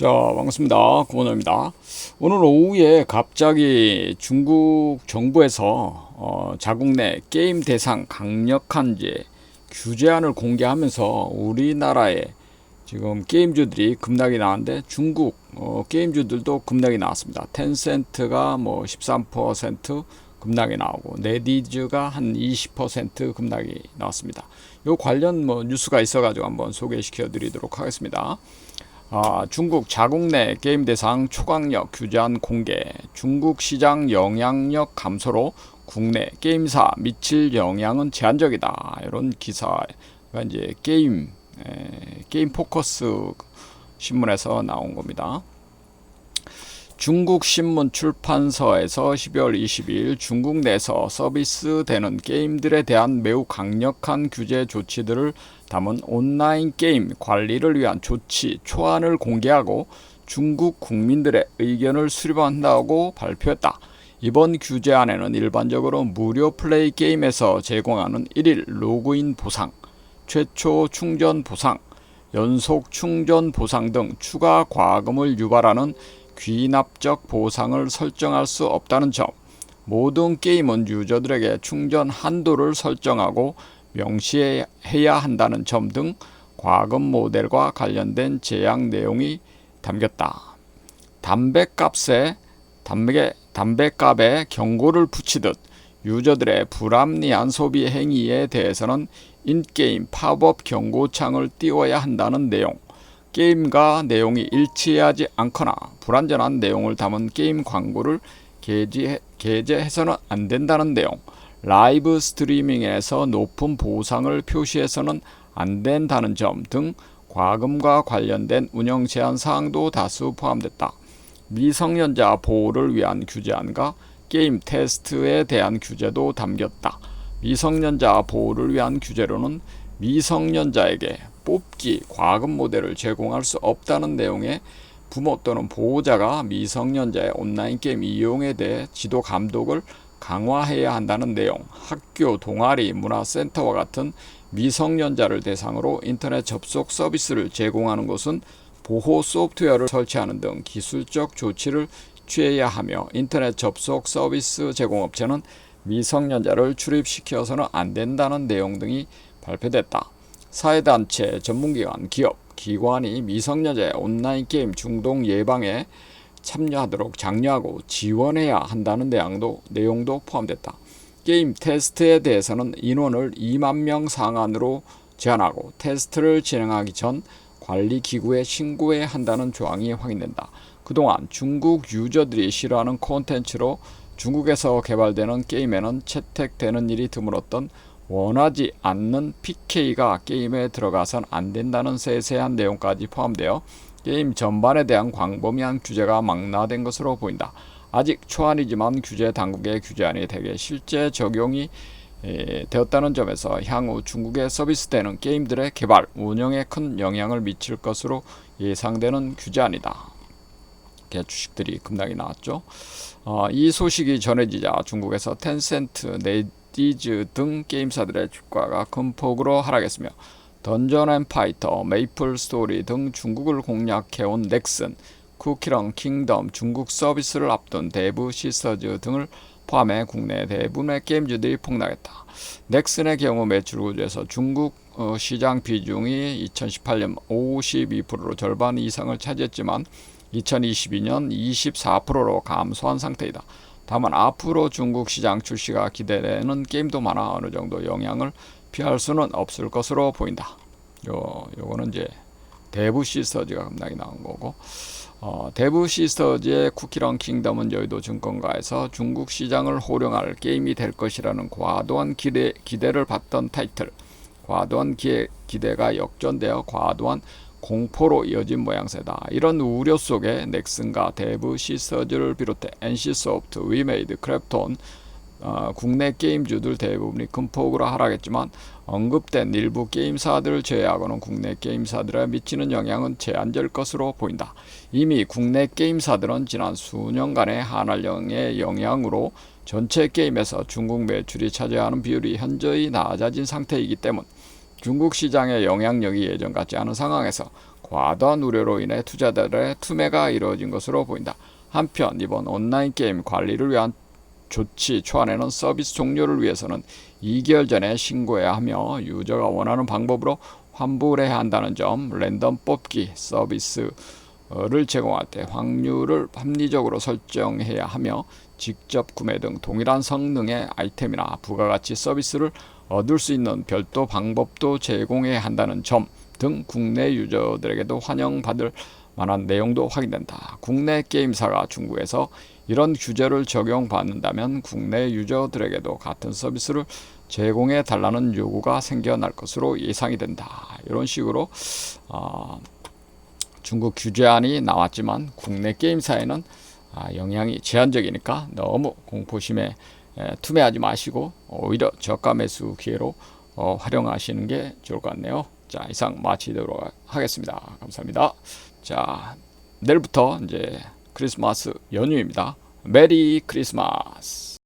자, 반갑습니다. 구원호입니다. 오늘 오후에 갑자기 중국 정부에서 자국 내 게임 대상 강력한 규제안을 공개하면서 우리나라에 지금 게임주들이 급락이 나왔는데 중국 게임주들도 급락이 나왔습니다. 텐센트가 뭐 13% 급락이 나오고 네디즈가 한 20% 급락이 나왔습니다. 요 관련 뉴스가 있어가지고 한번 소개시켜 드리도록 하겠습니다. 중국 자국 내 게임 대상 초강력 규제안 공개. 중국 시장 영향력 감소로 국내 게임사 미칠 영향은 제한적이다. 이런 기사가 이제 게임 포커스 신문에서 나온 겁니다. 중국 신문 출판서에서 12월 22일 중국 내에서 서비스되는 게임들에 대한 매우 강력한 규제 조치들을 담은 온라인 게임 관리를 위한 조치 초안을 공개하고 중국 국민들의 의견을 수렴한다고 발표했다. 이번 규제안에는 일반적으로 무료 플레이 게임에서 제공하는 1일 로그인 보상, 최초 충전 보상, 연속 충전 보상 등 추가 과금을 유발하는 귀납적 보상을 설정할 수 없다는 점, 모든 게임은 유저들에게 충전 한도를 설정하고 명시해야 한다는 점 등 과금 모델과 관련된 제약 내용이 담겼다. 담배값에 경고를 붙이듯 유저들의 불합리한 소비 행위에 대해서는 인게임 팝업 경고창을 띄워야 한다는 내용, 게임과 내용이 일치하지 않거나 불완전한 내용을 담은 게임 광고를 게재해서는 안 된다는 내용, 라이브 스트리밍에서 높은 보상을 표시해서는 안 된다는 점 등 과금과 관련된 운영 제한 사항도 다수 포함됐다. 미성년자 보호를 위한 규제안과 게임 테스트에 대한 규제도 담겼다. 미성년자 보호를 위한 규제로는 미성년자에게 뽑기 과금 모델을 제공할 수 없다는 내용의 부모 또는 보호자가 미성년자의 온라인 게임 이용에 대해 지도 감독을 강화해야 한다는 내용, 학교, 동아리, 문화센터와 같은 미성년자를 대상으로 인터넷 접속 서비스를 제공하는 곳은 보호 소프트웨어를 설치하는 등 기술적 조치를 취해야 하며 인터넷 접속 서비스 제공업체는 미성년자를 출입시켜서는 안 된다는 내용 등이 발표됐다. 사회단체, 전문기관, 기업, 기관이 미성년자의 온라인 게임 중독 예방에 참여하도록 장려하고 지원해야 한다는 내용도 포함됐다. 게임 테스트에 대해서는 인원을 2만 명 상한으로 제한하고 테스트를 진행하기 전 관리기구에 신고해야 한다는 조항이 확인된다. 그동안 중국 유저들이 싫어하는 콘텐츠로 중국에서 개발되는 게임에는 채택되는 일이 드물었던 원하지 않는 PK가 게임에 들어가선 안 된다는 세세한 내용까지 포함되어 게임 전반에 대한 광범위한 규제가 망라된 것으로 보인다. 아직 초안이지만 규제 당국의 규제안이 대개 실제 적용이 되었다는 점에서 향후 중국에 서비스되는 게임들의 개발, 운영에 큰 영향을 미칠 것으로 예상되는 규제안이다. 이렇게 주식들이 급락이 나왔죠. 이 소식이 전해지자 중국에서 텐센트, 네디즈 등 게임사들의 주가가 큰 폭으로 하락했으며 던전앤파이터, 메이플스토리 등 중국을 공략해온 넥슨, 쿠키런 킹덤, 중국 서비스를 앞둔 데브 시스터즈 등을 포함해 국내 대부분의 게임주들이 폭락했다. 넥슨의 경우 매출 구조에서 중국 시장 비중이 2018년 52%로 절반 이상을 차지했지만 2022년 24%로 감소한 상태이다. 다만 앞으로 중국 시장 출시가 기대되는 게임도 많아 어느 정도 영향을 피할 수는 없을 것으로 보인다. 요거는 이제 데브 시스터즈가 급락이 나온 거고, 데브 시스터즈의 쿠키런 킹덤은 여의도 증권가에서 중국 시장을 호령할 게임이 될 것이라는 과도한 기대를 받던 타이틀, 과도한 기대가 역전되어 과도한 공포로 이어진 모양새다. 이런 우려 속에 넥슨과 데브 시스터즈를 비롯해 NC소프트, 위메이드, 크래프톤 국내 게임주들 대부분이 큰 폭으로 하락했지만 언급된 일부 게임사들을 제외하고는 국내 게임사들에 미치는 영향은 제한될 것으로 보인다. 이미 국내 게임사들은 지난 수년간의 한한령의 영향으로 전체 게임에서 중국 매출이 차지하는 비율이 현저히 낮아진 상태이기 때문 중국 시장의 영향력이 예전 같지 않은 상황에서 과도한 우려로 인해 투자자들의 투매가 이루어진 것으로 보인다. 한편 이번 온라인 게임 관리를 위한 조치 초안에는 서비스 종료를 위해서는 2개월 전에 신고해야 하며 유저가 원하는 방법으로 환불해야 한다는 점, 랜덤 뽑기 서비스를 제공할 때 확률을 합리적으로 설정해야 하며 직접 구매 등 동일한 성능의 아이템이나 부가가치 서비스를 얻을 수 있는 별도 방법도 제공해야 한다는 점 등 국내 유저들에게도 환영받을 만한 내용도 확인된다. 국내 게임사가 중국에서 이런 규제를 적용받는다면 국내 유저들에게도 같은 서비스를 제공해 달라는 요구가 생겨날 것으로 예상이 된다. 이런 식으로 중국 규제안이 나왔지만 국내 게임사에는 영향이 제한적이니까 너무 공포심에 투매하지 마시고 오히려 저가 매수 기회로 활용하시는 게 좋을 것 같네요. 자, 이상 마치도록 하겠습니다. 감사합니다. 자, 내일부터 이제 크리스마스 연휴입니다. 메리 크리스마스.